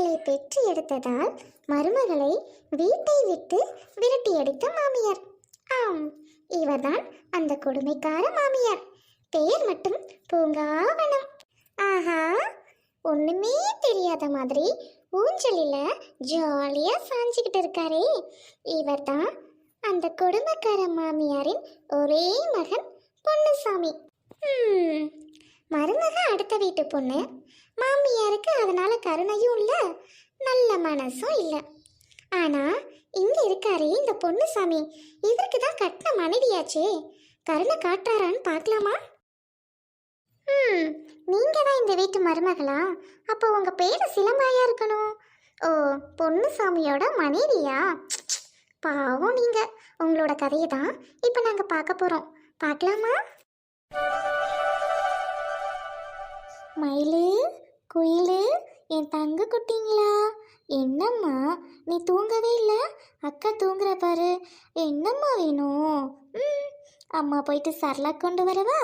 மருமகளை பெற்று எடுத்ததால் மருமகளை வீட்டை விட்டு விரட்டியடித்த மாமியார். ஆம், இவர்தான் அந்த கொடுமைக்கார மாமியார். பெயர் மட்டும் பூங்காவனம். ஆஹா, ஒண்ணுமே தெரியாத மாதிரி ஊஞ்சலில ஜாலியா சாஞ்சிக்கிட்டு இருக்காரே, இவர்தான் அந்த கொடுமைக்கார மாமியாரின் ஒரே மகன் பொன்னுசாமி. மருமக அடுத்த வீட்டு பொண்ணு, மாமியாருக்கு அதனால கருணையும் இல்லை, நல்ல மனசும் இல்லை. ஆனா இங்க இருக்காரே இந்த பொன்னுசாமி, இதற்கு தான் கட்டின மனைவியாச்சே, கருணை காட்டாரான்னு பார்க்கலாமா? நீங்க தான் இந்த வீட்டு மருமகளா? அப்போ உங்க பேரு சிலம்பாயா இருக்கணும். ஓ, பொன்னுசாமியோட மனைவியா? பாவம் நீங்க. உங்களோட கதையை தான் இப்போ நாங்க பார்க்க போறோம். பார்க்கலாமா? மயிலு, குயிலு, என் தங்க குட்டிங்களா, என்னம்மா நீ தூங்கவே இல்லை? அக்கா தூங்குற பாரு. என்னம்மா வேணும்? அம்மா போயிட்டு சரலாக் கொண்டு வரவா?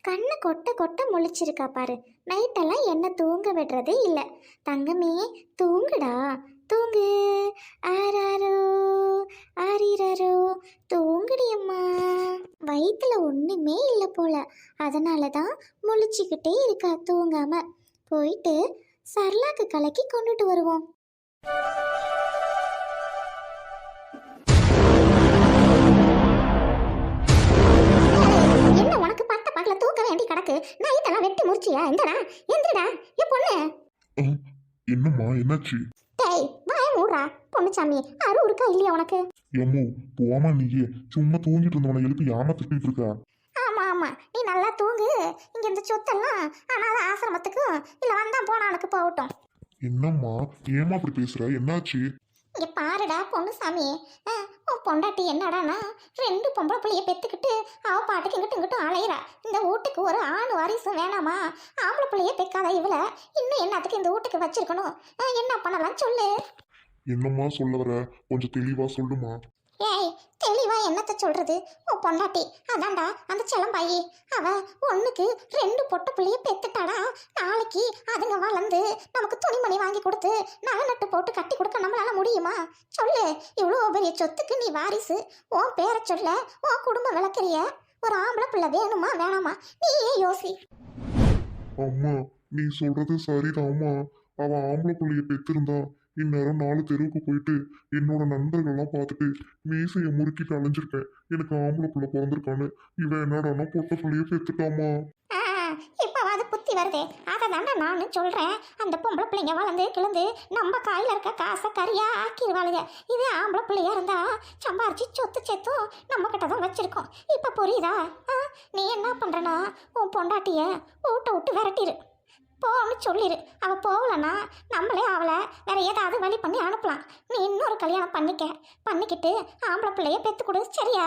கண்ணை கொட்ட கொட்ட முழிச்சிருக்கா பாரு. நைட்டெல்லாம் என்ன தூங்க விடுறதே இல்லை. தங்கமே தூங்குடா, தூங்கு. ஆராரோ ஆரிரோ, தூங்குடியம்மா. வயிற்றுல ஒன்றுமே இல்லை போல, அதனால தான் முழிச்சிக்கிட்டே இருக்கா தூங்காம. போயிட்டு சரலாக்கு கலக்கி கொண்டுட்டு வருவோம். என்ன உனக்கு பட்ட பகல தூக்க வேண்டி கிடக்கு? நைட்டெல்லாம் வெட்டி முடிச்சியா? எந்தடா எந்திரடா என் பொண்ணு. என்னம்மா என்னாச்சு? டேய் வாய மூடுறா. பொண்ணுச்சாமி அரு இருக்கா இல்லையா உனக்கு? எம்மோ போமா, நீயே சும்மா தூங்கிட்டு இருந்தவனை எழுப்பி யாமா திட்டிட்டு இருக்கா? ஆமா ஆமா, நீ நல்லா தூங்கு. இங்க இந்த சொத்தெல்லாம் அனாத ஆசிரமத்துக்கு இல்ல வந்தா போனானுக்கு போகட்டும். என்னம்மா ஏமா அப்படி பேசுற? என்னாச்சு? இங்க பாருடா பொண்ணுசாமி, உன் பொண்டாட்டி என்னடானா 2 பொம்பளை பிள்ளைய பெத்துக்கிட்டு அவ பாட்டுக்கு இங்கிட்டும் அலையிறா. இந்த வீட்டுக்கு ஒரு ஆண் வாரிசு வேணாமா? ஆம்பளை பிள்ளைய பெக்காத இவளை இன்னும் என்னத்துக்கு இந்த வீட்டுக்கு வச்சிருக்கணும்? என்ன பண்ணலாம் சொல்லு. என்னம்மா சொல்ல வர? கொஞ்சம் தெளிவா சொல்லுமா. ஏய், தெளிவா என்னத்த சொல்றது? உன் பொண்டாட்டி அதான்டா அந்த செலம்பாயி. அவ ஒண்ணுக்கு 2 பொட்ட பிள்ளைய பெத்துட்டாடா. நாளைக்கு அதுங்க வளர்ந்து நமக்கு துணிமணி வாங்கி கொடுத்து நகை நட்டு போட்டு கட்டி கொடுக்க நம்மளால முடியுமா? சொல்லு. இவ்வளோ பெரிய சொத்துக்கு நீ வாரிசு, உன் பேரை சொல்ல உன் குடும்பம் விளக்குறிய. ஒரு ஆம்பளை பிள்ளை வேணுமா வேணாமா? நீயே யோசி. அம்மா நீ சொல்றது சரிதாம்மா. அவ ஆம்பளை பிள்ளைய பெத்திருந்தா இந்நேரம் 4 தெருவுக்கு போயிட்டு என்னோட நண்பர்கள்லாம் பார்த்துட்டு மீசையை முறுக்கிட்டு அலைஞ்சிருக்கேன். எனக்கு ஆம்பளை பிள்ளை பிறந்திருக்கான்னு. இவன் என்னடானா பொட்ட பிள்ளைய பெத்துட்டாமா. இப்பவாது புத்தி வருதே, அதை தாண்டா நானும் சொல்றேன். அந்த பொம்பளை பிள்ளைங்க வளர்ந்து கிளந்து நம்ம கையில இருக்க காசை கறியா ஆக்கிடுவாளுங்க. இதே ஆம்பளை பிள்ளையா இருந்தா சம்பாரிச்சு சொத்து செத்தும் நம்ம கிட்ட தான் வச்சிருக்கோம். இப்ப புரியுதா? நீ என்ன பண்றனா, உன் பொண்டாட்டிய ஊட்ட விட்டு விரட்டிடு போன்னு சொல்லிடு. அவ போகலன்னா நம்மளே அவளை வேற ஏதாவது வழி பண்ணி அனுப்பலாம். நீ இன்னொரு கல்யாணம் பண்ணிக்கிட்டு ஆம்பளை பிள்ளைய பெத்து கொடு, சரியா?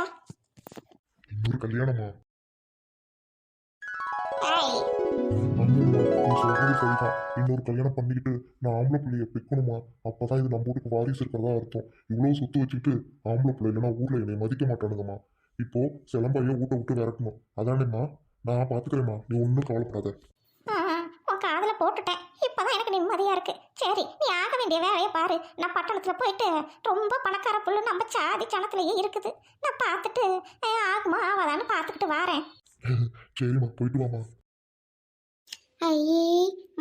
இன்னொரு கல்யாணமா? ஏய், ஆமாம்மா நீ சொல்றது சரிதான். இன்னொரு கல்யாணம் பண்ணிக்கிட்டு நான் ஆம்பளை பிள்ளைய பெக்கணுமா? அப்பதான் இது நம்ம வீட்டுக்கு வாரிசு இருக்கிறதா அர்த்தம். இவ்வளவு சொத்து வச்சுக்கிட்டு ஆம்பளை பிள்ளை இல்லைன்னா ஊர்ல என்னை மதிக்க மாட்டானுங்கம்மா. இப்போ சிலம்பையோ ஊட்ட விட்டு விரட்டணும். அதானேம்மா? நான் பாத்துக்கிறேம்மா, நீ ஒன்றும் கவலைப்படாத. உன் காதுல போட்டுட்டேன். இப்பதான் எனக்கு நிம்மதியா இருக்கு. சரி, நீ ஆக வேண்டிய வேலையை பாரு. நான் பட்டணத்துல போயிட்டு ரொம்ப பணக்கார புல்லு நம்ம சாதி சனத்திலேயே இருக்குது. நான் பார்த்துட்டு ஆகுமா ஆவாதான்னு பார்த்துக்கிட்டு வாரேன். சரிம்மா போயிட்டு வாமா. ஐயே,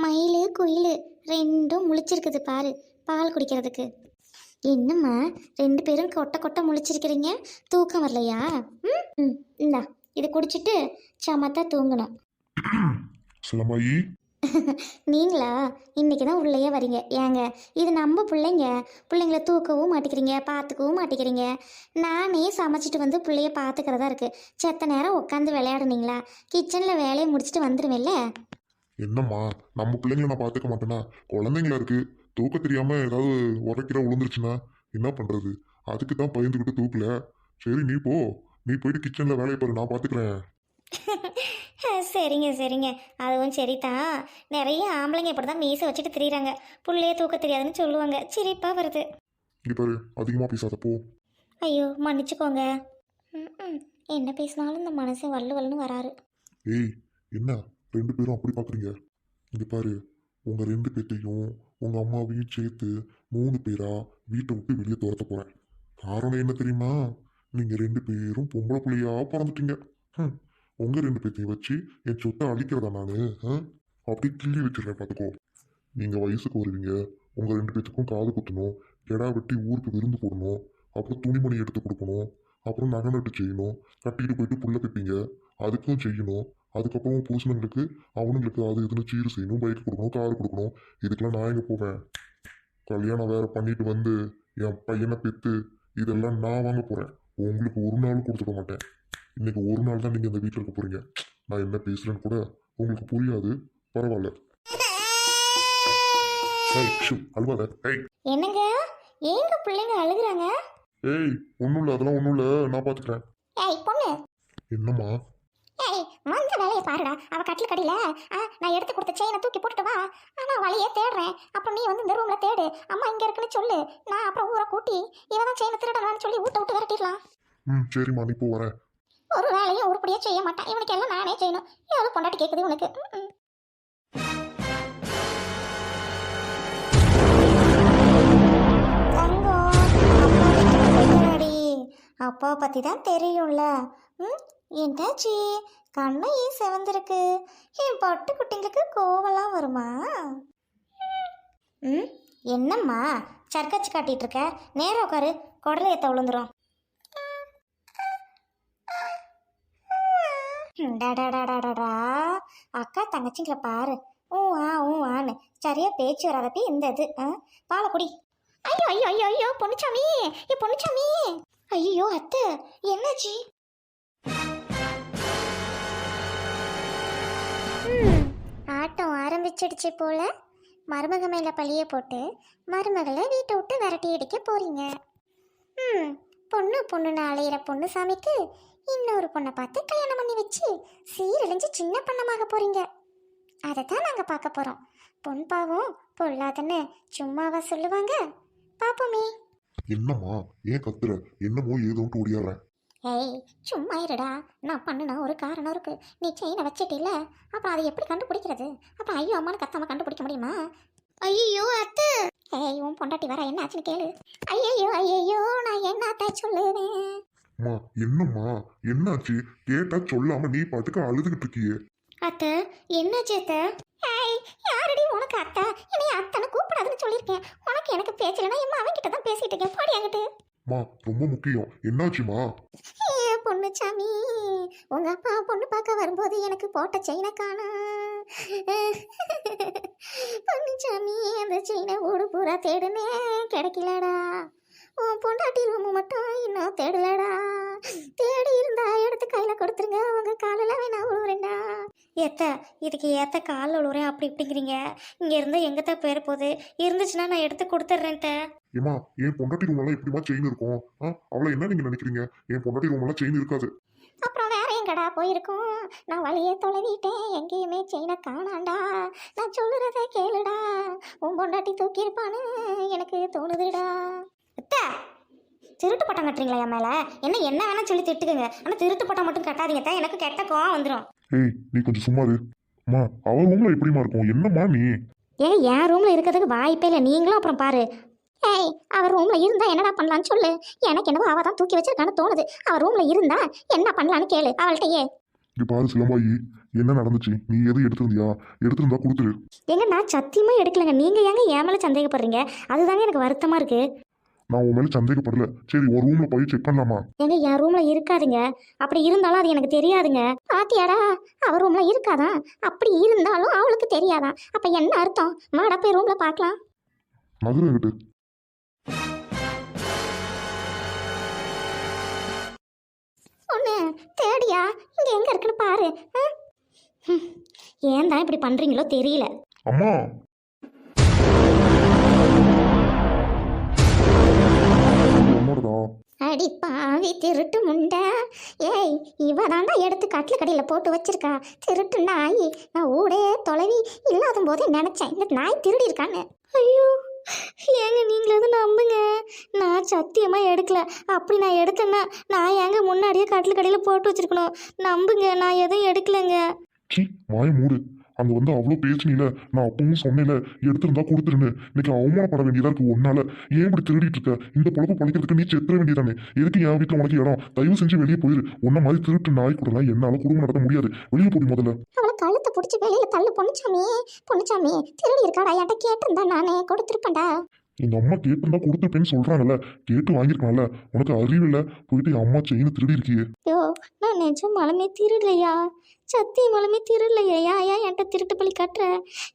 மயிலு குயிலு 2ம் முழிச்சிருக்குது பாரு பால் குடிக்கிறதுக்கு. என்னம்மா 2 பேரும் கொட்ட கொட்ட முழிச்சிருக்கிறீங்க? தூக்கம் வரலையா? இந்தா இது குடிச்சிட்டு சமத்தா தூங்கணும். சிலம்பாயி நீங்களா? இன்னைக்கு தான் உள்ளேயே வரீங்க. ஏங்க இது நம்ம பிள்ளைங்கள தூக்கவும் மாட்டேங்கிறீங்க, பார்த்துக்கவும் மாட்டேங்கிறீங்க. நானே சமைச்சிட்டு வந்து பிள்ளைய பார்த்துக்கிறதா இருக்கு. செத்த நேரம் உட்காந்து விளையாடுனீங்களா? கிச்சனில் வேலையை முடிச்சுட்டு வந்துடுவேல்ல. என்னம்மா நம்ம பிள்ளைங்கள நான் பாத்துக்க மாட்டேனா? குழந்தைங்களா இருக்கு, தூக்க தெரியாம ஏதாவது உரைக்கிற விழுந்துருச்சுன்னா என்ன பண்றது? அதுக்கு தான் பயந்துக்கிட்டு தூக்கல. சரி நீ போ, நீ போயிட்டு கிச்சன்ல வேலையை பாரு, நான் பாத்துக்கிறேன். சரிங்க சரிங்க, அதுவும் சரிதான். நிறைய ஆம்பளைங்க இப்படி தான் மீசை வச்சுட்டு திரியிறாங்க. புள்ளையே தூக்க தெரியாதுன்னு சொல்லுவாங்க. சிரிப்பா வருது. இங்க பாரு, அதிகமா பேசாத போ. ஐயோ மன்னிச்சுக்கோங்க. என்ன பேசினாலும் இந்த மனசு வல்லு வல்லுன்னு வராரு. ஏய் என்ன 2 பேரும் அப்படி பாக்குறீங்க? இங்க பாரு, உங்க 2 பேத்தையும் உங்க அம்மாவையும் சேர்த்து 3 பேரா வீட்டை விட்டு வெளியே துரத்த போறேன். காரணம் என்ன தெரியுமா? நீங்க 2 பேரும் பொம்பளை பிள்ளையா பிறந்துட்டீங்க. ஹம், உங்க 2 பேத்தையும் வச்சு என் சொத்தை அழிக்கிறதா நானு? அப்படி கிள்ளி வச்சிடுறேன் பார்த்துக்கோ. நீங்க வயசுக்கு வருவீங்க. உங்க 2 பேத்துக்கும் காது குத்தணும், கெடா வெட்டி ஊருக்கு விருந்து போடணும், அப்புறம் துணிமணி எடுத்து கொடுக்கணும், அப்புறம் நகை நட்டு செய்யணும், கட்டிட்டு போயிட்டு புள்ள வைப்பீங்க, அதுக்கும் செய்யணும். அதுக்கப்புறம் புருஷனுங்களுக்கு அவனுங்களுக்கு அது இதுன்னு சீர் செய்யணும், பைக் கொடுக்கணும், கார் கொடுக்கணும். இதுக்கெல்லாம் நான் எங்க போவேன்? கல்யாணம் வேற பண்ணிட்டு வந்து என் பையனை பெற்று இதெல்லாம் நான் வாங்க போறேன். உங்களுக்கு ஒரு நாள் கொடுத்துக்க மாட்டேன். இன்னைக்கு ஒரு நாள் தான் நீங்க இந்த வீட்டில் இருக்க போறீங்க. நான் என்ன பேசுறேன்னு கூட உங்களுக்கு புரியாது. பரவாயில்ல. ஏய் ஷூ அழுவாத. ஏய் என்னங்க ஏங்க பிள்ளைங்க அழுகுறாங்க? ஏய் ஒன்றும் இல்லை, அதெல்லாம் ஒன்றும் இல்லை, நான் பார்த்துக்கிறேன். ஏய் பொண்ணு, என்னம்மா? ஏய் வந்த வேலையை பாருடா. அவ கட்டில் கடியில நான் எடுத்து கொடுத்த செயினை தூக்கி போட்டுட்டு வா. நான் வழியே தேடுறேன். அப்புறம் நீ வந்து இந்த ரூம்ல தேடு. அம்மா இங்க இருக்குன்னு சொல்லு. நான் அப்புறம் ஊரை கூட்டி இவன் செயினை திருடலான்னு சொல்லி வீட்டை விட்டு விரட்டிடலாம். சரிம்மா, நீ போ, வரேன். ஒரு வேலையும் உருப்படியா செய்ய மாட்டான். இவனுக்கு எல்லாம் நானே செய்யணும். எவ்வளவு பொண்டாட்டி கேட்குது உனக்கு? அப்பா பத்தி தான் தெரியும்ல. என்னாச்சு? கண்ணையே செவந்திருக்கு. என் பட்டு குட்டிங்களுக்கு கோவலாம் வருமா? என்னம்மா சர்க்கச்சு காட்டிட்டு இருக்க? நேரம் உட்காரு, குடலை ஏத்த விழுந்துரும். டடா அக்கா தங்கச்சிங்களை பாரு. ஆன்னு சரியா பேச்சு வராதப்பி இந்த இது பாலை குடி. ஐயோ ஐயோ ஐயோ ஐயோ பொன்னுச்சாமி, பொன்னுச்சாமி. ஐயோ அத்தை, என்னாச்சு? ஆட்டம் ஆரம்பிச்சிடுச்சு போல. மருமக மேல பழிய போட்டு மருமகளை வீட்டை விட்டு விரட்டி அடிக்க போறீங்க. பொண்ணுன்னு அலையிற பொண்ணுசாமிக்கு இன்னொரு பொண்ணை பார்த்து கல்யாணம் பண்ணி வச்சு சீரழிஞ்சு சின்ன பொண்ணமாக போறீங்க. அதை தான் நாங்க பார்க்க போறோம். பொன் பாவம் பொல்லாதன்னு சும்மாவா சொல்லுவாங்க? பாப்போமே. என்னம்மா ஏன் கத்துற? என்னமோ ஏதோன்ட்டு ஓடியாடுறேன். ஏய் சும்மா இருடா. நான் பண்ணுனா ஒரு காரணம் இருக்கு. நீ செயினை வச்சிட்டில்ல, அப்புறம் அதை எப்படி கண்டுபிடிக்கிறது? அப்புறம் ஐயோ அம்மானு கத்தாம கண்டுபிடிக்க முடியுமா? ஐயோ அத்தை. ஏய் உன் பொண்டாட்டி வர என்ன ஆச்சுன்னு கேளு. ஐயோ ஐயோ நான் என்னத்த சொல்லுவேன்? அம்மா என்னம்மா என்னாச்சு? கேட்டா சொல்லாம நீ பாட்டுக்கு அழுதுகிட்டு இருக்கியே. அத்தை என்னாச்சு அத்தை? ஏய் யாரடி உனக்கு அத்தை? என்னை அத்தனை கூப்பிடாதுன்னு சொல்லியிருக்கேன். உனக்கு எனக்கு பேச்சலன்னா எம்மா அவன்கிட்ட தான் பேசிட்டு இருக்கேன். பாடி அங்கிட்டு. மா ரொம்ப முக்கியம். என்னாச்சுமா? பொண்ணுச்சாமி, உங்க அப்பா பொண்ணு பார்க்க வரும்போது எனக்கு போட்ட செயினை காணோம். பொண்ணுச்சாமி, அந்த செயினை ஊடு பூரா தேடுனே கிடைக்கலடா. உன் பொண்டாட்டி ரூமு மட்டும் இன்னும் தேடலடா. தேடி இருந்தா எடுத்து கையில கொடுத்துருங்க. உங்க காலில் வேணா விழுவுறேன்டா. ஏத்த இதுக்கு ஏத்த காலில் விழுவுறேன் அப்படி இப்படிங்கிறீங்க. இங்க இருந்து எங்கத்த பேர போகுது? இருந்துச்சுன்னா நான் எடுத்து கொடுத்துட்றேன். ஏமா என் பொண்டாட்டி ரூம் எல்லாம் எப்படிமா செயின் இருக்கும்? அவளை என்ன நீங்க நினைக்கிறீங்க? என் பொண்டாட்டி ரூம் எல்லாம் செயின் இருக்காது. அப்புறம் வேற எங்கடா போயிருக்கும்? நான் வழியே தொலைவிட்டேன், எங்கேயுமே செயினை காணாண்டா. நான் சொல்லுறத கேளுடா. உன் பொண்டாட்டி தூக்கியிருப்பான்னு எனக்கு தோணுதுடா. அத்தை திருட்டு பட்டம் கட்டுறீங்களா என் மேல? என்ன வேணா சொல்லி திட்டுக்குங்க, ஆனால் திருட்டு பட்டம் மட்டும் கட்டாதீங்க. தான் எனக்கு கெட்ட கோவம் வந்துடும். ஏய் நீ கொஞ்சம் சும்மா இரு. அம்மா அவ ரூம்ல எப்படிமா இருக்கும்? என்னம்மா நீ? ஏன் என் ரூம்ல இருக்கிறதுக்கு வாய்ப்பே இல்லை. நீங்களும் அப்புறம் பாரு. ஏய் அவர் ரூம்ல இருந்தா என்னடா பண்ணலான்னு சொல்லு. எனக்கு என்னவோ அவ தான் தூக்கி வச்சிருக்கான்னு தோணுது. அவ ரூம்ல இருந்தா என்ன பண்ணலான்னு கேளு அவள்கிட்டயே. இங்க பாரு சிலம்பாயி, என்ன நடந்துச்சு? நீ எது எடுத்திருந்தியா? எடுத்திருந்தா கொடுத்துரு. ஏங்க நான் சத்தியமா எடுக்கலங்க. நீங்க ஏங்க என் மேல சந்தேகப்படுறீங்க? அதுதாங்க எனக்கு வருத்தமா இருக்கு. நான் உன் மேல சந்தேகப்படல. சரி ஒரு ரூம்ல போய் செக் பண்ணலாமா? ஏங்க என் ரூம்ல இருக்காதுங்க. அப்படி இருந்தாலும் அது எனக்கு தெரியாதுங்க. பாத்தியாடா, அவ ரூம்ல இருக்காதான். அப்படி இருந்தாலும் அவளுக்கு தெரியாதான். அப்ப என்ன அர்த்தம்? வாடா போய் ரூம்ல பார்க்கலாம். நகரங்கிட்டு ஒண்ணு தேடியா இங்க எங்க இருக்குன்னு பாரு. ஏன் தான் இப்படி பண்றீங்களோ தெரியல. அம்மா அடி பாவி திருட்டு முண்டை. ஏய் இவ தாண்டா எடுத்து கட்டில கடையில போட்டு வச்சிருக்கா. திருட்டு நாய். நான் ஊடே தொலைவி இல்லாத போதே நினைச்சேன் இந்த நாய் திருடி இருக்கான்னு. ஐயோ ஏங்க நீங்களது நம்புங்க. நான் சத்தியமா எடுக்கல. அப்படி நான் எடுத்தேன்னா நான் ஏங்க முன்னாடியே கட்டில கடையில போட்டு வச்சிருக்கணும். நம்புங்க, நான் எதுவும் எடுக்கலங்க. வாய மூடு. அங்க வந்து அவ்வளோ பேசினில, நான் அப்பவும் சொன்னேன்ல, எடுத்திருந்தா கொடுத்துருன்னு. இன்னைக்கு அவமானப்பட வேண்டியதா இருக்கு உன்னால. ஏன் இப்படி திருடிட்டு இருக்க? இந்த பொழப்பு பழிக்கிறதுக்கு நீ செத்துற வேண்டியதானே. எதுக்கு என் வீட்டுல உனக்கு இடம்? தயவு செஞ்சு வெளியே போயிரு. உன்ன மாதிரி திருட்டு நாய் கூடலாம் என்னால குடும்பம் நடத்த முடியாது. வெளியே போடி முதல்ல. அவளை கழுத்தை பிடிச்சி வெளியில தள்ளு பொண்ணுச்சாமி. பொண்ணுச்சாமி திருடி இருக்காடா, என்கிட்ட கேட்டிருந்தா நானே கொடுத்துருப்பேன்டா. எங்க அம்மா கேட்டிருந்தா கொடுத்துருப்பேன்னு சொல்றாங்கல்ல, கேட்டு வாங்கியிருக்கலாம்ல. உனக்கு அறிவு இல்ல, போயிட்டு என் அம்மா செயின் திருடி இருக்கியே. ஐயோ, நான் நிஜமாலுமே திருடலையா? சத்தியமாலுமே திருடலையா? ஏன் என்கிட்ட திருட்டு பழி கட்டுற?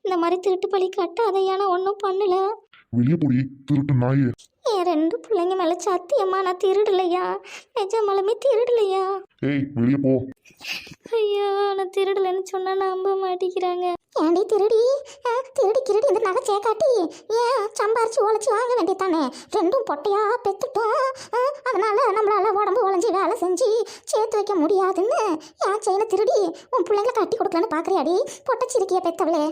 இந்த மாதிரி திருட்டு பழி கட்டாதையா? நான் ஒன்றும் பண்ணல. வெளியே போடி திருட்டு நாயே. என் 2 பிள்ளைங்க மேல சத்தியமா நான் திருடலையா? நிஜமாலுமே திருடலையா? ஏய் வெளியே போ. ஐயோ, நான் திருடலைன்னு சொன்னா நம்ப மாட்டேங்கிறாங்க. ஏன்டி திருடி? திருடி கிருடி இந்த நகை சேக்காட்டி ஏன் சம்பாரிச்சு உழைச்சி வாங்க வேண்டியதானே? ரெண்டும் பொட்டையா பெத்துட்டோம். அதனால நம்மளால உடம்பு உழைஞ்சி வேலை செஞ்சு சேர்த்து வைக்க முடியாதுன்னு ஏன் செயினை திருடி உன் பிள்ளைங்களை கட்டி கொடுக்கலான்னு பார்க்குறியாடி? பொட்டச்சிருக்கிய பெத்தவளே.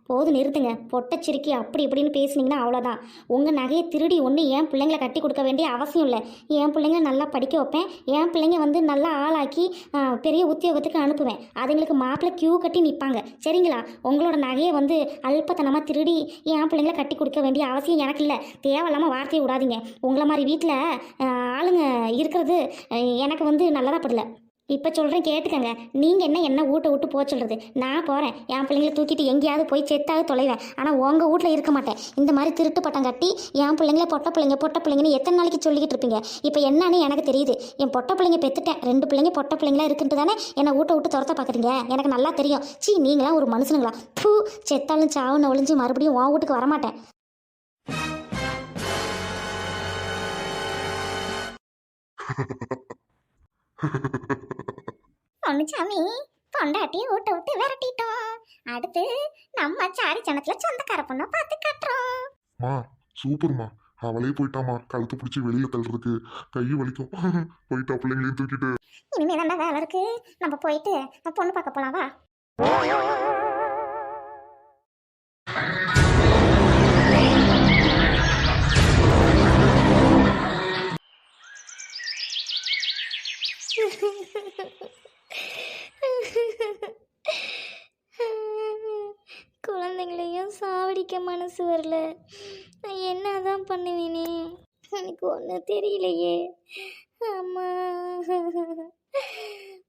போது நிறுத்துங்க. பொட்டச்சிருக்கி அப்படி இப்படின்னு பேசுனீங்கன்னா அவ்வளோதான். உங்கள் நகையை திருடி ஒன்று என் பிள்ளைங்களை கட்டி கொடுக்க வேண்டிய அவசியம் இல்லை. என் பிள்ளைங்களை நல்லா படிக்க வைப்பேன். என் பிள்ளைங்க வந்து நல்லா ஆளாக்கி பெரிய உத்தியோகத்துக்கு அனுப்புவேன். அதுங்களுக்கு மாப்பிள்ளை கியூ கட்டி நிற்பாங்க. சரிங்களா? உங்களோட நகையை வந்து அல்பத்தனமாக திருடி என் பிள்ளைங்களை கட்டி கொடுக்க வேண்டிய அவசியம் எனக்கு இல்லை. தேவையில்லாமல் வார்த்தையை விடாதீங்க. உங்களை மாதிரி வீட்டில் ஆளுங்க இருக்கிறது எனக்கு வந்து நல்லதாக படல. இப்போ சொல்கிறேன் கேட்டுக்கங்க. நீங்கள் என்ன வீட்டை விட்டு போக சொல்கிறது? நான் போகிறேன். என் பிள்ளைங்களை தூக்கிட்டு எங்கேயாவது போய் செத்தாவது தொலைவேன். ஆனால் உங்கள் வீட்டில் இருக்க மாட்டேன். இந்த மாதிரி திருட்டு பட்டம் கட்டி என் பிள்ளைங்கள பொட்ட பிள்ளைங்கன்னு எத்தனை நாளைக்கு சொல்லிக்கிட்டு இருப்பீங்க? இப்போ என்னன்னு எனக்கு தெரியுது. என் பொட்ட பிள்ளைங்க பெற்றுட்டேன். 2 பிள்ளைங்க பொட்ட பிள்ளைங்களா இருக்குன்ட்டு தானே என்னை வீட்டை விட்டு துரத்த பார்க்குறீங்க? எனக்கு நல்லா தெரியும். சீ, நீங்களாம் ஒரு மனுஷனுங்களா? பூ, செத்தாலும் சாவுன்னு ஒழிஞ்சு மறுபடியும் உன் வீட்டுக்கு வரமாட்டேன். பொண்ணுச்சாமி, பொண்டாட்டியை விட்டு விட்டு விரட்டிட்டோம். அடுத்து நம்ம சாரி சனத்துல சொந்தக்கார பொண்ணை பார்த்து கட்டுறோம். மா சூப்பர்மா. அவளே போயிட்டாமா. கழுத்து பிடிச்சி வெளியில தள்ளுறதுக்கு கை வலிக்கும். போயிட்டா பிள்ளைங்களையும் தூக்கிட்டு. இனிமே தாண்டா வேலை இருக்கு. நம்ம போயிட்டு பொண்ணு பார்க்க போலாம் வா. குழந்தைங்களையும் சாவடிக்க மனசு வரல. நான் என்னதான் பண்ணுவேனே? எனக்கு ஒன்றும் தெரியலையே. அம்மா,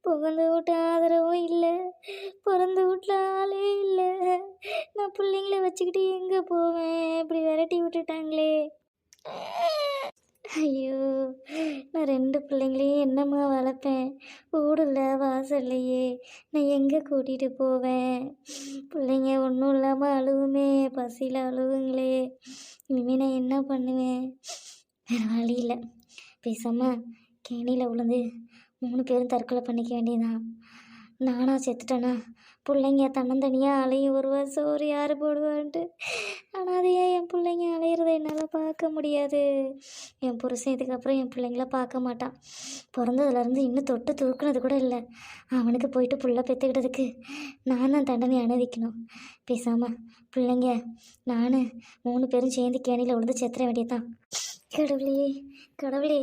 புகுந்த வீட்டு ஆதரவும் இல்லை, பிறந்த வீட்டில் ஆளே இல்லை. நான் பிள்ளைங்கள வச்சுக்கிட்டு எங்கே போவேன்? இப்படி விரட்டி விட்டுட்டாங்களே. ஐயோ, நான் 2 பிள்ளைங்களையும் என்னம்மா வளர்ப்பேன்? வீடு இல்லை, வாசல் இல்லையே. நான் எங்கே கூட்டிகிட்டு போவேன்? பிள்ளைங்க ஒன்றும் இல்லாமல் அழுவுமே, பசியில் அழுவுங்களே. இனிமேல் நான் என்ன பண்ணுவேன்? வேறு வழி இல்லை. பேசாமல் கேணியில் விழுந்து 3 பேரும் தற்கொலை பண்ணிக்க வேண்டியதான். நானா செத்துட்டேனா? பிள்ளைங்க தன்னந்தனியாக அலையும் வருவா, சோறு யார் போடுவான்ட்டு. ஆனால் அதையே என் பிள்ளைங்க அலையிறத என்னால் பார்க்க முடியாது. என் புருஷன் இதுக்கப்புறம் என் பிள்ளைங்கள பார்க்க மாட்டான். பிறந்ததுலேருந்து இன்னும் தொட்டு தூக்குனது கூட இல்லை. அவனுக்கு போயிட்டு புள்ள பெற்றுக்கிட்டதுக்கு நான் தான் தண்டனை அனுபவிக்கணும். பேசாமல் பிள்ளைங்க நான் 3 பேரும் சேர்ந்து கேணியில் விழுந்து செத்துற வேண்டியதான். கடவுளே கடவுளே,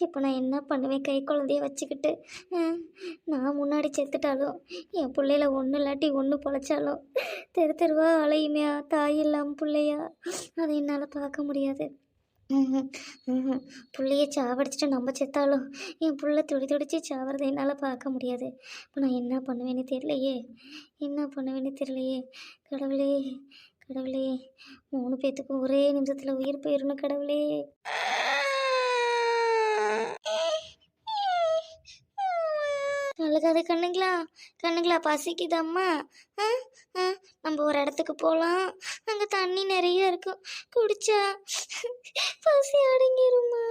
இப்போ நான் என்ன பண்ணுவேன்? கை குழந்தைய வச்சுக்கிட்டு நான் முன்னாடி செத்துட்டாலும் என் பிள்ளையில ஒன்று இல்லாட்டி ஒன்று பொழைச்சாலும் தெருவா அலையுமையா, தாய் இல்லாமல் பிள்ளையா, அதை என்னால் பார்க்க முடியாது. பிள்ளைய சாவடிச்சிட்டு நம்ம செத்தாலும் என் பிள்ளை துடிச்சு சாவறதை என்னால் பார்க்க முடியாது. இப்போ நான் என்ன பண்ணுவேன்னு தெரியலையே. கடவுளே கடவுளே, 3 பேத்துக்கும் ஒரே நிமிஷத்தில் உயிர் போயிடணும் கடவுளே. அழுகாது கண்ணுங்களா, பசிக்குதம்மா. நம்ம ஒரு இடத்துக்கு போகலாம். அங்கே தண்ணி நிறைய இருக்கும், குடிச்சா பசி அடங்கிருமா.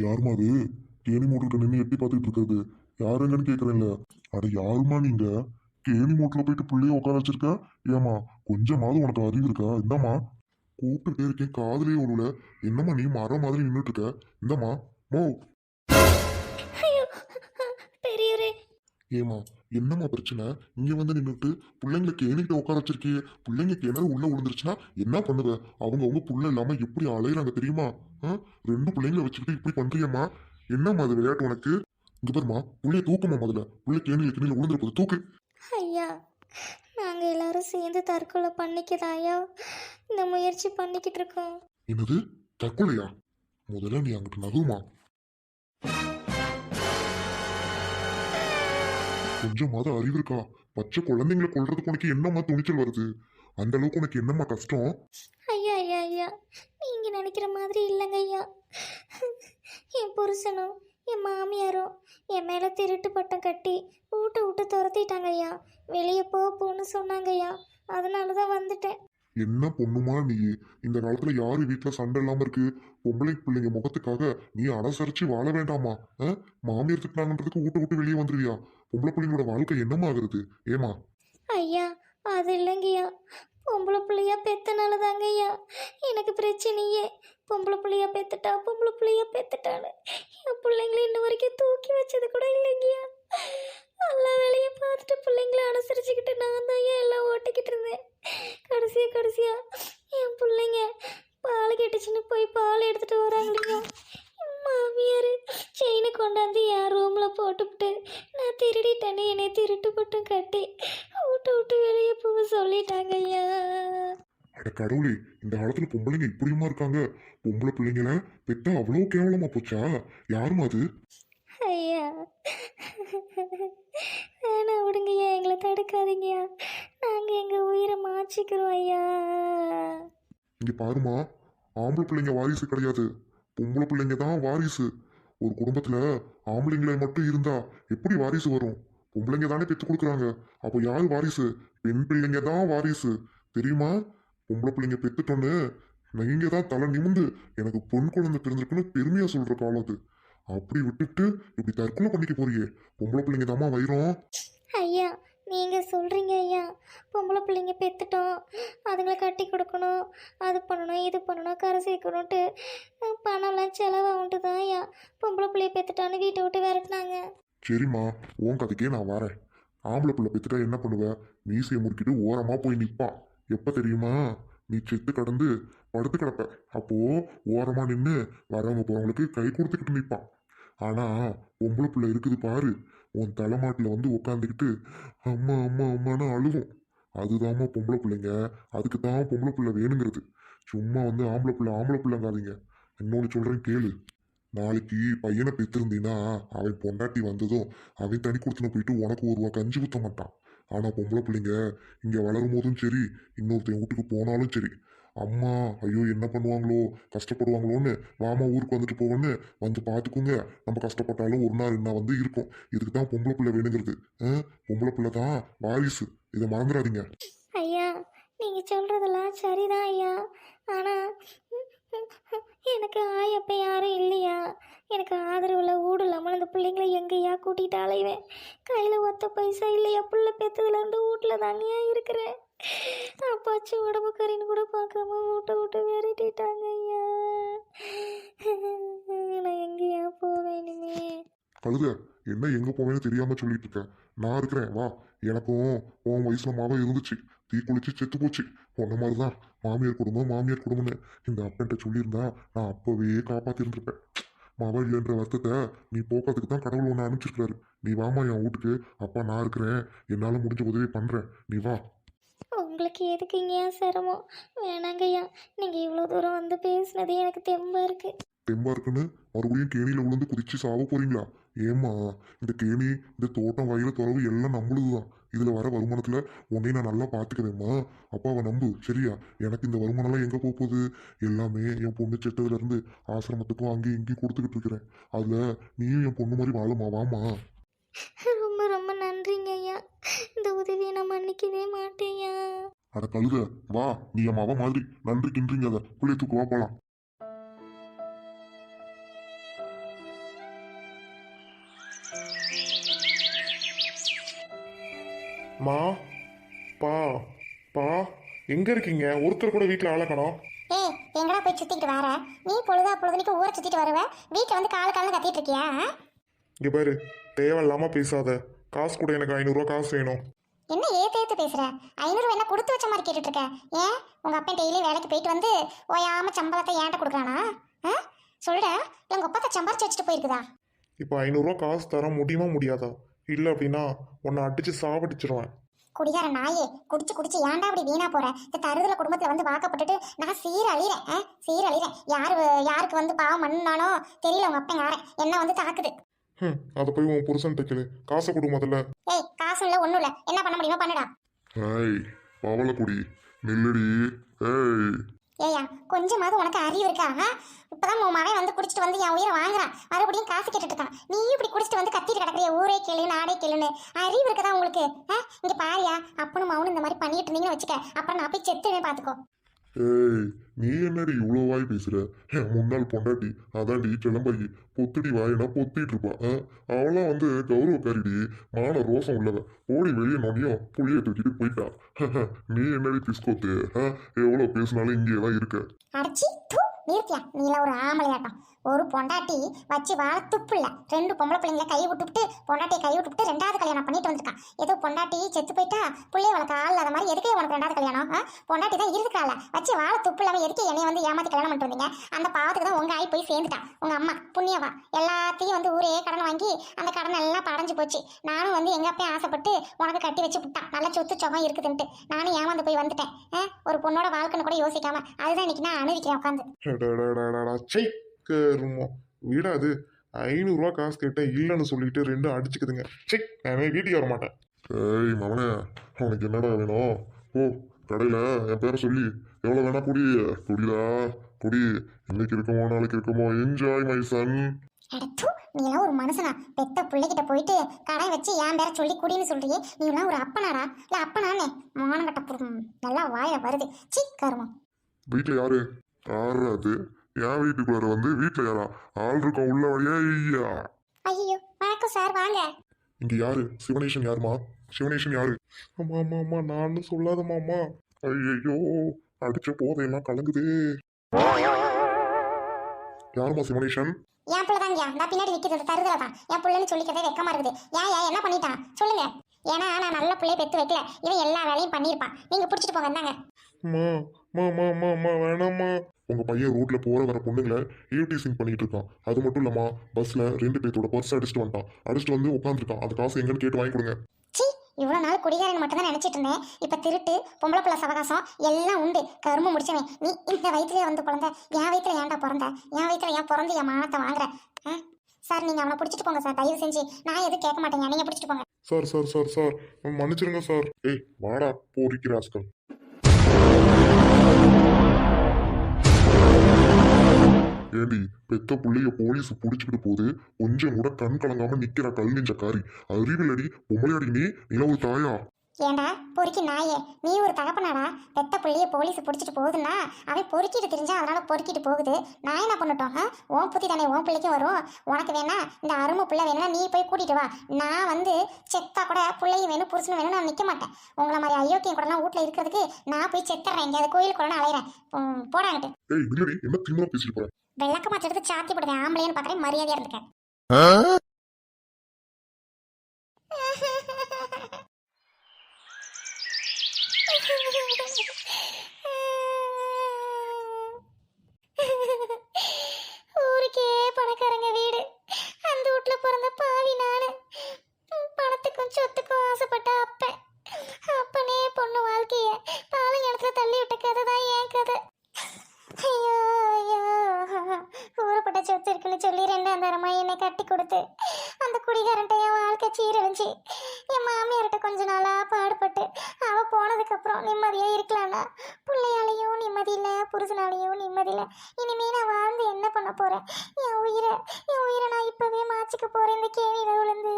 யாருமா அது கேணி மூட்டுக்கிட்ட நின்று எட்டி பார்த்துட்டு இருக்கிறது? யாருங்கன்னு கேட்குறேன்ல. அட யாருமா நீங்க? கேணி மூட்டில் போயிட்டு பிள்ளைய உட்கார வச்சிருக்க? ஏமா கொஞ்சமாவது உனக்கு அறிவு இருக்கா? இந்தாம்மா கூப்பிட்டுட்டே இருக்கேன், காதுலயே ஒழுல. என்னம்மா நீ மரம் மாதிரி நின்றுட்டு இருக்க? இந்தம்மா மோ. பெரியவரே, ஏமா என்னம்மா பிரச்சனை? இங்க வந்து நின்றுட்டு பிள்ளைங்களை கேணிக்கிட்ட உட்கார வச்சிருக்கியே. பிள்ளைங்க கிணறு உள்ள விழுந்துருச்சுன்னா என்ன பண்ணுவ? அவங்க புள்ள இல்லாம எப்படி அலையிறாங்க தெரியுமா? 2 பிள்ளைங்களை வச்சுக்கிட்டு இப்படி பண்றியம்மா? என்னம்மா அது விளையாட்டு உனக்கு? இங்க பாருமா, புள்ளைய தூக்குமா முதல்ல. புள்ளை கேணியில விழுந்துரு போது தூக்கு. ஐயா நாங்கள் எல்லாரும் சேர்ந்து தற்கொலை பண்ணிக்கதாயா இந்த முயற்சி பண்ணிக்கிட்டு இருக்கோம். என்னது தற்கொலையா? முதல்ல நீ அங்கிட்டு நகுமா. கொஞ்சமாவது அறிவு இருக்கா? பச்சை குழந்தைங்களை கொல்றதுக்கு உனக்கு என்னம்மா துணிச்சல் வருது? அந்த அளவுக்கு உனக்கு என்னம்மா கஷ்டம்? ஐயா ஐயா ஐயா, நீங்கள் நினைக்கிற மாதிரி இல்லைங்க ஐயா. என் புருஷனும் என் மாமியாரும் என் மேலே திருட்டு பட்டம் கட்டி வீட்டை விட்டு துரத்திட்டாங்க ஐயா. வெளியே போன்னு சொன்னாங்க ஐயா. அதனால தான் வந்துட்டேன். என்ன பொண்ணுமா நீ? இந்த காலத்துல யாரு வீட்டுல சண்டை இல்லாம இருக்கு? பொம்பளை பிள்ளைங்க முகத்துக்காக நீ அனுசரிச்சு வாழ வேண்டாமா? மாமியார் திட்டினாங்கன்றதுக்கு வீட்டை விட்டு வெளியே வந்துருவியா? பொம்பளை பிள்ளைங்களோட வாழ்க்கை என்னமா ஆகுறது? ஏமா? ஐயா அது இல்லைங்கய்யா, பொம்பளை பிள்ளையா பெத்தனால தாங்க ஐயா எனக்கு பிரச்சனையே. பொம்பளை பிள்ளையா பெத்துட்டா பொம்பளை பிள்ளையா பெத்துட்டான்னு என் பிள்ளைங்களை இன்ன வரைக்கும் தூக்கி வச்சது கூட இல்லைங்கய்யா. எல்லா வேலையும் பார்த்துட்டு பிள்ளைங்கள அனுசரிச்சுக்கிட்டு நான் தான் ஏன் எல்லாம் ஓட்டிக்கிட்டு இருந்தேன். கடைசியா என் பிள்ளைங்க பால் கெட்டுச்சுன்னு போய் பால் எடுத்துட்டு வராங்களையா. மாமியார் செயினை கொண்டாந்து என் ரூமில் போட்டுவிட்டு நான் திருடிட்டேன்னு என்னை திருட்டு பட்டம் கட்டி விட்டு வெளியே போக சொல்லிட்டாங்க ஐயா. அட கடவுளே, இந்த காலத்துல பொம்பளைங்க இப்படியுமா இருக்காங்க? பொம்பளை பிள்ளைங்கள பெத்தா அவ்வளவு கேவலமா போச்சா? யாருமா அது? ஐயா வேணா விடுங்கய்யா, எங்களை தடுக்காதீங்கய்யா. நாங்கள் எங்கள் உயிரை மாச்சிக்கிறோம் ஐயா. இங்க பாருமா, ஆம்பளை பிள்ளைங்க வாரிசு கிடையாது, பொம்பளை பிள்ளைங்க தான் வாரிசு. ஒரு குடும்பத்துல ஆம்பளைங்களை மட்டும் இருந்தா எப்படி வாரிசு வரும்? பொம்பளைங்க தானே பெத்து கொடுக்குறாங்க. அப்போ யாரு வாரிசு? பெண் பிள்ளைங்க தான் வாரிசு, தெரியுமா? பொம்பளை பிள்ளைங்க பெத்துட்டோன்னு நீங்க தான் தலை நிமிந்து எனக்கு பொன் குழந்தை பிறந்திருக்குன்னு பெருமையா சொல்ற காலம் அது. அப்படி விட்டுட்டு இப்படி தற்கொலை பண்ணிக்க போறியே? பொம்பளை பிள்ளைங்க தாமா வைரம். ஐயா நீங்கள் சொல்கிறீங்க ஐயா, பொம்பளை பிள்ளைங்க பெற்றுட்டோம், அதுங்களை கட்டி கொடுக்கணும், அது பண்ணணும் இது பண்ணணும் கரை சேர்க்கணுன்ட்டு பணம்லாம் செலவாகுன்ட்டு தான் ஐயா பொம்பளை பிள்ளைய பெற்றுட்டான்னு வீட்டை விட்டு விரட்டினாங்க. சரிம்மா, உன் கதைக்கே நான் வரேன். ஆம்பளை பிள்ளை பெத்துட்டா என்ன பண்ணுவ? மீசையை முறுக்கிட்டு ஓரமா போய் நிற்பான். எப்ப தெரியுமா? நீ செத்து கடந்து படுத்து கிடப்ப. அப்போ ஓரமா நின்று வரவங்க போறவங்களுக்கு கை கொடுத்துக்கிட்டு நிற்பான். ஆனா பொம்பளை பிள்ளை இருக்குது பாரு, உன் தலைமாட்டில் வந்து உட்காந்துக்கிட்டு அம்மா அம்மா அம்மான்னு அழுவும். அதுதாம்மா பொம்பளை பிள்ளைங்க. அதுக்கு தான் பொம்பளை பிள்ளை வேணுங்கிறது. சும்மா வந்து ஆம்பளை பிள்ளைங்காதீங்க. இன்னொன்று சொல்றேன் கேளு. நாளைக்கு பையனை பெற்றிருந்தீன்னா அவன் பொண்டாட்டி வந்ததும் அவன் தனி கொடுத்துன போயிட்டு உனக்கு ஒரு ரூபா கஞ்சி ஊற்ற மாட்டான். ஆனா பொம்பளை பிள்ளைங்க இங்க வளரும் போதும் சரி, இன்னொருத்தன் வீட்டுக்கு போனாலும் சரி, அம்மா ஐயோ என்ன பண்ணுவாங்களோ கஷ்டப்படுவாங்களோன்னு வாமா ஊருக்கு வந்துட்டு போவேன்னு வந்து பார்த்துக்குங்க. நம்ம கஷ்டப்பட்டாலும் ஒரு நாள் என்ன வந்து இருக்கும். இதுக்கு தான் பொம்பளை பிள்ளை வேணுங்கிறது. பொம்பளை பிள்ளை தான் வாரிசு, இதை மறந்துடாதீங்க. ஐயா நீங்கள் சொல்கிறதெல்லாம் சரிதான் ஐயா, ஆனால் எனக்கு ஆயப்ப யாரும் இல்லையா? எனக்கு ஆதரவில் ஊடு இல்லாமல் இந்த பிள்ளைங்களை எங்கேயா கூட்டிகிட்டு அலைவேன். கையில் ஒத்த பைசா இல்லையா? பிள்ளை பெற்றதுலேருந்து வீட்டில் தாங்கயா இருக்கிறேன். அப்பாச்சி உடம்பு கறின்னு கூட பார்க்காம வீட்டை விட்டு விரட்டிட்டாங்க ஐயா. நான் எங்கேயா போவேன் இனிமே? கழுத, என்ன எங்க போவேன்னு தெரியாம சொல்லிட்டு இருக்கேன். நான் இருக்கிறேன் வா. எனக்கும் உன் வயசுல மாவம் இருந்துச்சு, தீ குளிச்சு செத்து போச்சு. உன்ன மாதிரிதான் மாமியார் குடும்பம்னு இந்த அப்பன்ட்ட சொல்லியிருந்தா நான் அப்பவே காப்பாத்திருந்திருப்பேன். மாவா இல்லைன்ற வருத்தத்தை நீ போக்காதுக்கு தான் கடவுள் ஒன்று அனுப்பிச்சிருக்காரு. நீ வாமா என் வீட்டுக்கு. அப்பா நான் இருக்கிறேன், என்னால் முடிஞ்ச உதவி பண்றேன், நீ வா. உங்களுக்கு எதுக்குங்கய்யா சிரமம்? வேணாங்கய்யா, நீங்கள் இவ்வளோ தூரம் வந்து பேசுனது எனக்கு தெம்பா இருக்கு. தெம்பா இருக்குன்னு மறுபடியும் கேணியில விழுந்து குதிச்சு சாவ போறீங்களா? ஏம்மா, இந்த கேணி, இந்த தோட்டம், வயல துறவு எல்லாம் நம்மளுதுதான். இதுல வர வருமானத்துல உன்னையும் நான் நல்லா பாத்துக்கிறேம்மா. அப்பாவை நம்பு, சரியா? எனக்கு இந்த வருமானம்லாம் எங்க போக போகுது? எல்லாமே என் பொண்ணு செத்ததுல இருந்து ஆசிரமத்துக்கும் அங்கேயும் இங்கேயும் கொடுத்துக்கிட்டு இருக்கிறேன். அதுல நீயும் என் பொண்ணு மாதிரி வாழுமா, வாமா. ரொம்ப ரொம்ப நன்றிங்க ஐயா, இந்த உதவியை நான் மன்னிக்கவே மாட்டேயா. அட கழுத, வா. நீ என் மாவ மாதிரி நன்றி கின்றீங்க. அதை பிள்ளை தூக்கு, வா போலாம். மா, பா, பா, எங்க இருக்கீங்க? ஒருத்தர் கூட வீட்டில் ஆளை காணோம். ஏய் எங்கடா போய் சுத்திட்டு வர? நீ பொழுதுனிக்கு ஊரை சுத்திட்டு வருவ, வீட்டுல வந்து கால கத்திட்டு இருக்கியா? இங்க பாரு, தேவையில்லாம பேசாத. காசு கூட, எனக்கு 500 ரூபா காசு வேணும். என்ன ஏத்து பேசுற? 500 என்ன கொடுத்து வச்ச மாதிரி கேட்டுட்டு இருக்க? ஏன் உங்க அப்பன் டெய்லி வேலைக்கு போயிட்டு வந்து ஓயாம சம்பளத்தை ஏன்ட்ட கொடுக்குறானா? சொல்ற, உங்க அப்பா சம்பாரிச்சு வச்சுட்டு போயிருக்குதா? இப்போ 500 ரூபா காசு தர முடியுமா முடியாதா? இல்லை அப்படின்னா உன்னை அடிச்சு சாவடிச்சிருவேன். குடிகார நாயே, குடிச்சு குடிச்சு ஏன்டா அப்படி வீணா போற? இந்த தருதல குடும்பத்துல வந்து வாக்கப்பட்டுட்டு நான் சீரழிறேன், சீரழிறேன். யாருக்கு வந்து பாவம் பண்ணானோ தெரியல, உங்க அப்பங்காரன் என்ன வந்து தாக்குது. அதை போய் உன் புருஷன்ட்ட கேளு. காசை கொடு முதல்ல. ஏய், காசு இல்ல ஒண்ணும் இல்ல, என்ன பண்ண முடியுமோ பண்ணுடா. ஏய் பவளக்குடி நில்லடி. ஏய் ஏயா, கொஞ்சமாவது உனக்கு அறிவு இருக்கா? இப்பதான் உன் மகன் வந்து குடிச்சிட்டு வந்து என் உயிரை வாங்குறான், மறுபடியும் காசு கேட்டுட்டு இருக்கான். நீ இப்படி குடிச்சிட்டு வந்து கத்திட்டு கிடக்குறிய, ஊரே கேளு நாடே கேளுன்னு. அறிவு இருக்கதா உங்களுக்கு? இங்க பாரியா, அப்பனும் மவனும் இந்த மாதிரி பண்ணிட்டு இருந்தீங்கன்னு வச்சுக்க, அப்புறம் நான் போய் செத்துவே பாத்துக்கோ. ஏய் நீ என்னடி இவ்வளோ வாய் பேசுற? என் முன்னாள் பொண்டாட்டி அதான்டி கிளம்பாயி பொத்துடி வாயினா பொத்திட்டு இருப்பா. அவளாம் வந்து கௌரவக்காரிடி, மான ரோசம் உள்ளவ. ஓடி வெளியே நொடியும் புளிய தூக்கிட்டு போயிட்டா. நீ என்னடி பிஸ்கோத்து? எவ்வளோ பேசினாலும் இங்கேயே தான் இருக்க. அடிச்சி நிறுத்தியா, நீல ஒரு ஆம்பளையாட்டம். ஒரு பொண்டாட்டி வச்சு வாழ துப்பு இல்ல. 2 பொம்பளை பிள்ளைங்களை கை விட்டுவிட்டு, பொண்டாட்டியை கை விட்டுவிட்டு 2வது கல்யாணம் பண்ணிட்டு வந்திருக்கான். ஏதோ பொண்டாட்டி செத்து போயிட்டா பிள்ளைய வளர்க்க ஆள் இல்லாத மாதிரி எதுக்கே உனக்கு 2வது கல்யாணம்? பொண்டாட்டி தான் இருக்கால, வச்சு வாழ துப்பு இல்லாம எதுக்கு என்னைய வந்து ஏமாத்தி கல்யாணம் பண்ணிட்டு வந்தீங்க? அந்த பாவத்துக்கு தான் உங்க ஆய் போய் சேர்ந்துட்டான். உங்க அம்மா புண்ணியவா எல்லாத்தையும் வந்து ஊரே கடன் வாங்கி அந்த கடன் எல்லாம் படைஞ்சு போச்சு. நானும் வந்து எங்க அப்பயும் ஆசைப்பட்டு உனக்கு கட்டி வச்சு விட்டான், நல்ல சொத்து சொகம் இருக்குதுன்ட்டு. நானும் ஏமாந்து போய் வந்துட்டேன். ஒரு பொண்ணோட வாழ்க்கைன்னு கூட யோசிக்காம அதுதான் இன்னைக்கு நான் அனுபவிக்கிறேன் உட்காந்து. கருமம் விடாது. 500 ரூபா காசு கேட்டேன், இல்லைன்னு சொல்லிட்டு 2 அடிச்சுக்குதுங்க. செக், நான் வீட்டுக்கு வர மாட்டேன். ஏய் மவனே, உனக்கு என்னடா வேணும்? ஓ கடையில் என் பேரை சொல்லி எவ்வளோ வேணா குடி. குடிடா குடி. இன்னைக்கு இருக்குமோ நாளைக்கு இருக்குமோ, என்ஜாய் மை சன். அடத்து, நீ எல்லாம் ஒரு மனுஷனா? பெத்த பிள்ளைகிட்ட போயிட்டு கடை வச்சு என் பேர சொல்லி குடின்னு சொல்றியே, நீ எல்லாம் ஒரு அப்பனாடா? இல்ல அப்பனானே மானங்கட்ட நல்லா வாயில வருது. சி கருமம். வீட்டில் யாரு? ஆறாது. என் வீட்டுக்குள்ளார வந்து வீட்டில் யாரா ஆள் இருக்கோம் உள்ள வழியா? ஐயா ஐயோ, வணக்கம் சார், வாங்க. இங்க யாரு? சிவனேஷன் யாருமா? சிவனேஷன் யாரு? அம்மா அம்மா அம்மா, நான் சொல்லாதம்மா. ஐயோ அடிச்ச போதையெல்லாம் கலங்குதே. யாருமா சிவனேஷன்? என் பிள்ளை தாங்க, நான் பின்னாடி நிக்கிறது தருதல தான் என் பிள்ளைன்னு சொல்லிக்கிறதே வெக்கமா இருக்குது. ஏன் என்ன பண்ணிட்டான் சொல்லுங்க. ஏன்னா நான் நல்ல பிள்ளைய பெத்து வைக்கல, இவன் எல்லா வேலையும் பண்ணியிருப்பான். நீங்க பிடிச்சிட்டு போங்க, இந்தாங்க. அம்மா வேணாம்மா. உங்க பையன் ரோட்ல போற வர பொண்ணுங்களை ஈவ்டீசிங் பண்ணிட்டு இருக்கான். அது மட்டும் இல்லம்மா, பஸ்ல 2 பேர்த்தோட பர்ஸ் அடிச்சுட்டு வந்துட்டான். அடிச்சுட்டு வந்து உட்காந்துருக்கான். அந்த காசு எங்கன்னு கேட்டு வாங்கி கொடுங்க. சி, இவ்வளவு நாள் குடிகாரன் மட்டும் தான் நினைச்சிட்டு இருந்தேன். இப்ப திருட்டு, பொம்பளை பிள்ளை சவகாசம் எல்லாம் உண்டு. கரும முடிச்சவன் நீ. இந்த வயிற்றுலயே வந்து பிறந்த, என் வயிற்றுல ஏன்டா பிறந்த? என் வயிற்றுல ஏன் பிறந்து என் மானத்தை வாங்குற? சார், நீங்க அவனை பிடிச்சிட்டு போங்க சார், தயவு செஞ்சு. நான் எதுவும் கேட்க மாட்டேங்க, நீங்க பிடிச்சிட்டு போங்க. சார் மன்னிச்சிருங்க சார். ஏய் வாடா போரிக்கிறாஸ்கள். ஏண்டி பெத்த புள்ளைய போலீஸ் புடிச்சுக்கிட்டு போது கொஞ்சம் கூட கண் கலங்காம நிக்கிற கல் நெஞ்சக்காரி. அறிவில்லடி பொம்பளையாடி நீ? நில ஒரு தாயா? ஏண்டா பொறுக்கி நாயே, நீ ஒரு தகப்பனாடா? பெத்த பிள்ளைய போலீஸ் பிடிச்சிட்டு போகுதுன்னா அவன் பொறுக்கிட்டு தெரிஞ்சா அதனால பொறுக்கிட்டு போகுது. நான் என்ன பண்ணட்டும்? உன் புத்தி தானே உன் பிள்ளைக்கும் வரும். உனக்கு வேணா இந்த அருமை பிள்ளை வேணும்னா நீ போய் கூட்டிட்டு வா. நான் வந்து செத்தா கூட பிள்ளையும் வேணும் புருஷனும் வேணும், நான் நிற்க மாட்டேன். உங்களை மாதிரி அயோக்கியம் கூடலாம் வீட்டில் இருக்கிறதுக்கு நான் போய் செத்துறேன். எங்கேயாவது கோயில் கூட அலையிறேன். போடாங்கிட்டு. ஏய் இல்லடி, என்ன திமிரா பேசிட்டு போற? வெள்ளக்க மாச்சு எடுத்து சாத்தி போடுவேன். ஆம்பளைன்னு பார்க்குறேன், மரியாதையா இருந்துக்கேன். ஊருக்கே பணக்காரங்க வீடு, அந்த வீட்டுல பிறந்த பாவி நானு. பணத்துக்கும் சொத்துக்கும் ஆசைப்பட்ட அப்பனே பொண்ணு வாழ்க்கைய பாலையணத்துல தள்ளி விட்ட கதை தான் என் கதை. ஐயோ ஐயோ, ஊறப்பட்ட சொத்து இருக்குன்னு சொல்லி 2ஆம் தரமா என்னை கட்டி கொடுத்து அந்த குடிகாரன்ட்ட என் வாழ்க்கை சீரழிஞ்சு என் மாமியார்கிட்ட கொஞ்ச நாளா பாடுபட்டு அவ போனதுக்கு அப்புறம் நிம்மதியா இருக்கலாம்னா பிள்ளையாலையும் நிம்மதி இல்லை, புருஷனாலையும் நிம்மதி இல்லை. இனிமே நான் வாழ்ந்து என்ன பண்ண போறேன்? என் உயிரை நான் இப்பவே மாச்சிக்க போறேன் இந்த கேணியில விழுந்து.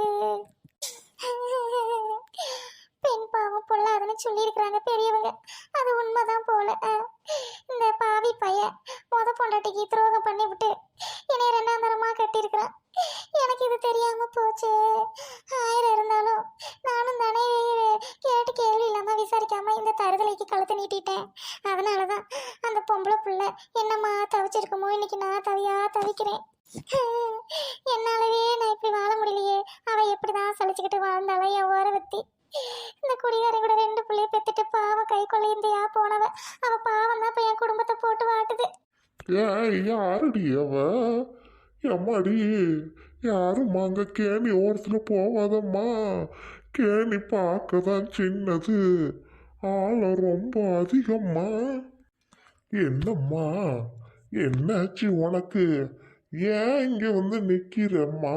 பெண் பாவம் பொல்லாதுன்னு சொல்லியிருக்கிறாங்க பெரியவங்க, அது உண்மைதான் போல. இந்த பாவி பையன் பொண்டாட்டிக்கு துரோகம் பண்ணி விட்டு என்னை 2ஆம் தரமா கட்டியிருக்கிறான். எனக்கு இது தெரியாம போச்சு. 1000 இருந்தாலும் நானும் தானே கேட்டு கேள்வி இல்லாம விசாரிக்காம இந்த தருதலைக்கு கழுத்து நீட்டிட்டேன். அதனாலதான் அந்த பொம்பளை புள்ள என்னம்மா தவிச்சிருக்குமோ இன்னைக்கு நான் தவிக்கிறேன். என்னாலவே நான் இப்படி வாழ முடியலையே. அவ எப்படிதான் சலிச்சுக்கிட்டு வாழ்ந்தாலும் என் ஓரவத்தி. இந்த குடிகார கூட 2 பிள்ளைய பெத்துட்டு பாவம் கை கொள்ளைந்தியா போனவ. அவ பாவம் தான் இப்ப என் குடும்பத்தை போட்டு வாட்டுது. யாருடி அவ? அம்மாடி யாரும் அங்க கேணி ஓரத்துல போவாதம்மா. கேணி பார்க்க தான் சின்னது, ஆழம் ரொம்ப அதிகம்மா. என்னம்மா, என்னாச்சு உனக்கு? ஏன் இங்க வந்து நிக்கிறம்மா?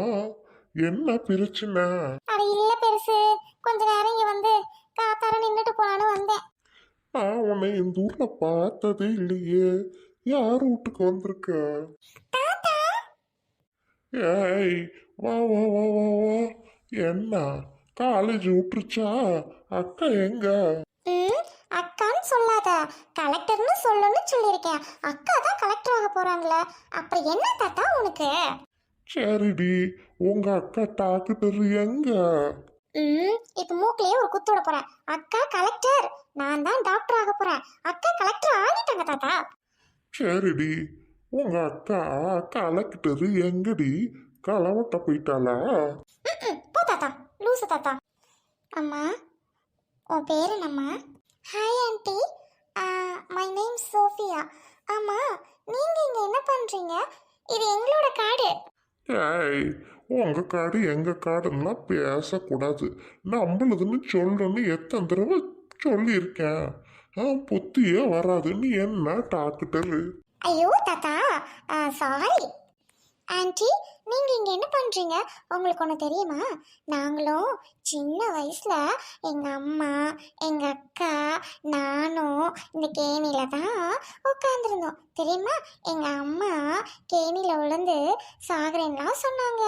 என்ன பிரச்சனை? அட இல்ல பெருசு, கொஞ்ச நேரம் இங்க வந்து காத்தார நின்னுட்டு போலான்னு வந்தேன். நான் உன்னை இந்த ஊர்ல பார்த்ததே இல்லையே. யார் வீட்டுக்கு வந்திருக்க? தாத்தா, ஏய், வா வா வா வா வா. என்ன, காலேஜ் விட்டுருச்சா? அக்கா எங்க? அக்கான்னு சொல்லாத, கலெக்டர்னு சொல்லுன்னு சொல்லியிருக்கேன். அக்கா தான் கலெக்டர் ஆக போறாங்களே, அப்புறம் என்ன தாத்தா உனக்கு? சரிடி, உங்க அக்கா டாக்டர் எங்க? இப்ப மூக்கிலேயே ஒரு குத்து விட போறேன். அக்கா கலெக்டர், நான் தான் டாக்டர் ஆக போறேன். அக்கா கலெக்டர் ஆகிட்டாங்க தாத்தா. சரிடி, உங்க அக்கா கலெக்டர் எங்கடி? களவட்ட போயிட்டாளா? போ தாத்தா, லூசு தாத்தா. அம்மா, உன் பேர் என்னம்மா? Hi aunty, my name Sophia. ஆமா, நீங்க இங்க என்ன பண்றீங்க? இது எங்களோட காடு. ஏய், உங்க காடு எங்க காடுன்னா பேசக்கூடாது. நம்மளுதுன்னு சொல்லணும்னு எத்தனை தடவை சொல்லியிருக்கேன். புத்தியே வராது. நீ என்ன டாக்டர்? ஐயோ தாத்தா, சாரி. ஆண்டி, நீங்க இங்க என்ன பண்றீங்க? உங்களுக்கு ஒன்று தெரியுமா? நாங்களும் சின்ன வயசுல எங்க அம்மா, எங்க அக்கா, நானும் இந்த கேணியில தான் உட்காந்துருந்தோம். தெரியுமா? எங்க அம்மா கேணியில விழுந்து சாகுறேன்லாம் சொன்னாங்க.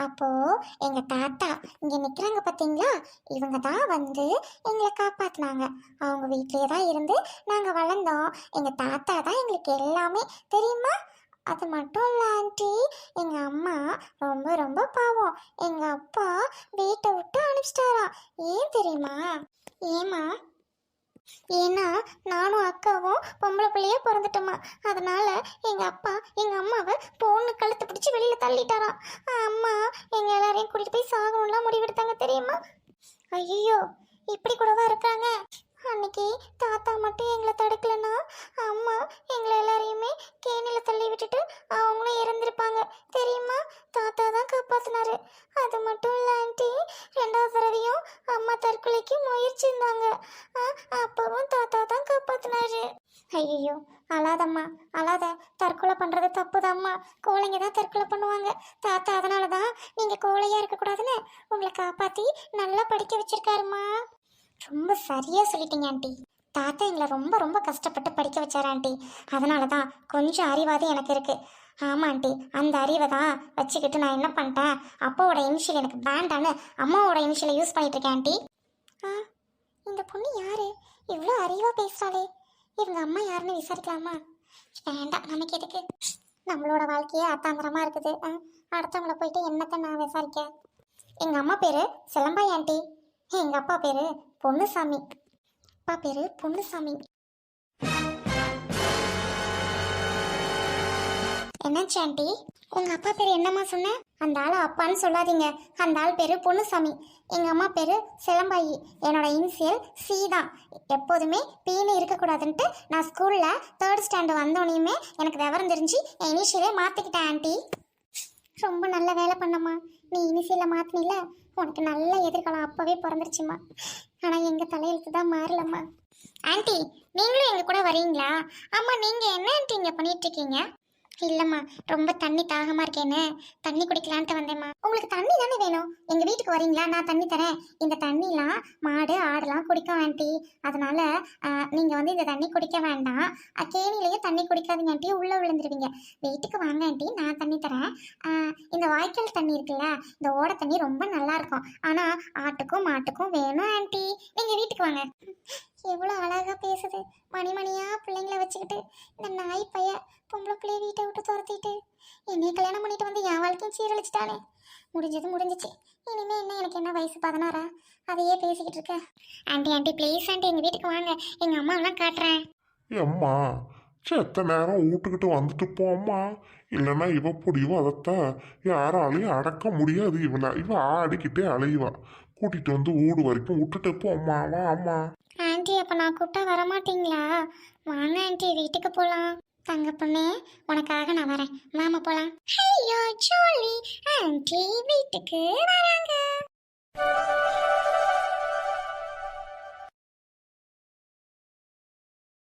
அப்போ எங்க தாத்தா இங்க நிக்கிறாங்க பாத்தீங்களா, இவங்க தான் வந்து எங்களை காப்பாத்தினாங்க. அவங்க வீட்லயே தான் இருந்து நாங்க வளர்ந்தோம். எங்க தாத்தா தான் எங்களுக்கு எல்லாமே. தெரியுமா? அது மட்டும் இல்லை ஆண்டி, எங்கள் அம்மா ரொம்ப ரொம்ப பாவம். எங்கள் அப்பா வீட்டை விட்டு அனுப்பிச்சிட்டாராம். ஏன் தெரியுமா? ஏமா? ஏன்னா நானும் அக்காவும் பொம்பளை பிள்ளையே பிறந்துட்டோமா. அதனால எங்கள் அப்பா எங்கள் அம்மாவை பொண்ணு கழுத்து பிடிச்சி வெளியில் தள்ளிட்டாராம். அம்மா எங்கள் எல்லாரையும் கூட்டிகிட்டு போய் சாகணும்லாம் முடிவெடுத்தாங்க. தெரியுமா? ஐயோ, இப்படி கூடவா இருக்காங்க? அன்னைக்கு தாத்தா மட்டும் எங்களை தடுக்கலன்னா அம்மா எங்களை எல்லாரையுமே கேணியில் தள்ளி விட்டுட்டு அவங்களும் இறந்துருப்பாங்க. தெரியுமா? தாத்தா தான் காப்பாத்தினாரு. அது மட்டும் இல்லை ஆண்டி, 2வது தடவையும் அம்மா தற்கொலைக்கு முயற்சி இருந்தாங்க. அப்பவும் தாத்தா தான் காப்பாத்தினாரு. ஐயோ, அழாதம்மா அழாத. தற்கொலை பண்றது தப்புதாம்மா. கோழைங்க தான் தற்கொலை பண்ணுவாங்க. தாத்தா அதனால தான் நீங்க கோழையா இருக்கக்கூடாதுன்னு உங்களை காப்பாத்தி நல்லா படிக்க வச்சிருக்காருமா. ரொம்ப சரியா சொல்லிட்டீங்க ஆண்டி. தாத்தா எங்களை ரொம்ப ரொம்ப கஷ்டப்பட்டு படிக்க வச்சார் ஆண்டி. அதனால தான் கொஞ்சம் அறிவாதி எனக்கு இருக்கு. ஆமா ஆண்டி, அந்த அறிவை தான் வச்சுக்கிட்டு நான் என்ன பண்ணிட்டேன், அப்பாவோட இனிஷியல் எனக்கு வேண்டான்னு அம்மாவோட இனிஷியலை யூஸ் பண்ணிட்டு இருக்கேன் ஆண்டி. இந்த பொண்ணு யாரு? இவ்வளோ அறிவா பேசுறாளே, இவங்க அம்மா யாருன்னு விசாரிக்கலாமா? வேண்டாம், நமக்கு எதுக்கு? நம்மளோட வாழ்க்கையே அத்தாந்திரமா இருக்குது. அடுத்தவங்கள போயிட்டு என்னத்தை நான் விசாரிக்க? எங்க அம்மா பேரு செலம்பாய் ஆண்டி. எங்க அப்பா பேரு பொன்னுசாமி. அப்பா பேரு பொன்னுசாமி. என்னாச்சு ஆண்டி? உங்க அப்பா பேரு என்னம்மா சொன்ன? அந்த ஆளை அப்பான்னு சொல்லாதீங்க. அந்த ஆள் பேரு பொன்னுசாமி. எங்க அம்மா பேரு செலம்பாயி. என்னோட இனிஷியல் சி தான். எப்போதுமே பீனு இருக்கக்கூடாதுன்ட்டு நான் ஸ்கூல்ல 3rd ஸ்டாண்டர்ட் வந்தோடனையுமே எனக்கு விவரம் தெரிஞ்சு என் இனிஷியலே மாத்திக்கிட்டேன் ஆண்டி. ரொம்ப நல்ல வேலை பண்ணம்மா. நீ இனிஷியலை மாத்தினில, உனக்கு நல்ல எதிர்காலம் அப்பவே பிறந்துருச்சுமா. ஆனா எங்க தலையெழுத்து தான் மாறலம்மா. ஆண்டி, நீங்களும் எங்க கூட வரீங்களா? ஆமா, நீங்க என்ன ஆண்டி இங்க பண்ணிட்டு இருக்கீங்க? இல்லம்மா, ரொம்ப தண்ணி தாகமா இருக்கேன்னு தண்ணி குடிக்கலான்ட்டு வந்தேம்மா. உங்களுக்கு தண்ணி தானே வேணும்? எங்க வீட்டுக்கு வரீங்களா? நான் தண்ணி தரேன். இந்த தண்ணிலாம் மாடு ஆடுலாம் குடிக்கும் ஆண்டி. அதனால நீங்க வந்து இந்த தண்ணி குடிக்க வேண்டாம். கேணிலேயே தண்ணி குடிக்காதீங்க ஆண்டி, உள்ள விழுந்துருவீங்க. வீட்டுக்கு வாங்க ஆண்டி, நான் தண்ணி தரேன். இந்த வாய்க்கால் தண்ணி இருக்குல்ல, இந்த ஓட தண்ணி ரொம்ப நல்லா இருக்கும். ஆனா ஆட்டுக்கும் மாட்டுக்கும் வேணும் ஆண்டி. நீங்க வீட்டுக்கு வாங்க. எவ்வளோ அழகா பேசுது. மணிமணியா பிள்ளைங்கள வச்சுக்கிட்டு இந்த நாய் பைய பொம்பளை பிள்ளைய வீட்டை விட்டு துரத்திட்டு என்னைய கல்யாணம் பண்ணிட்டு வந்து என் வாழ்க்கையும் சீரழிச்சிட்டானே. முடிஞ்சது முடிஞ்சிச்சு. இனிமே என்ன, எனக்கு என்ன வயசு 16? அதையே பேசிக்கிட்டு இருக்க. ஆண்டி ஆண்டி ப்ளீஸ் ஆண்டி, எங்கள் வீட்டுக்கு வாங்க. எங்கள் அம்மாவெல்லாம் காட்டுறேன். அம்மா, செத்த நேரம் வீட்டுக்கிட்டு வந்துட்டு போம்மா. இல்லைன்னா இவ புடிவோ அதைத்தான் யாராலையும் அடக்க முடியாது. இவ ஆடிக்கிட்டே அலைவா. கூட்டிட்டு வந்து வீடு வரைக்கும் விட்டுட்டு போம்மா. வா அம்மா. ஆண்டி, அப்போ நான் கூப்பிட்டா வரமாட்டீங்களா? வாங்க ஆண்டி, வீட்டுக்கு போகலாம். தங்க பொண்ணு, உனக்காக நான் வரேன். மாமா போகலாம். ஐயோ ஜோலி, ஆண்டி வீட்டுக்கு வராங்க.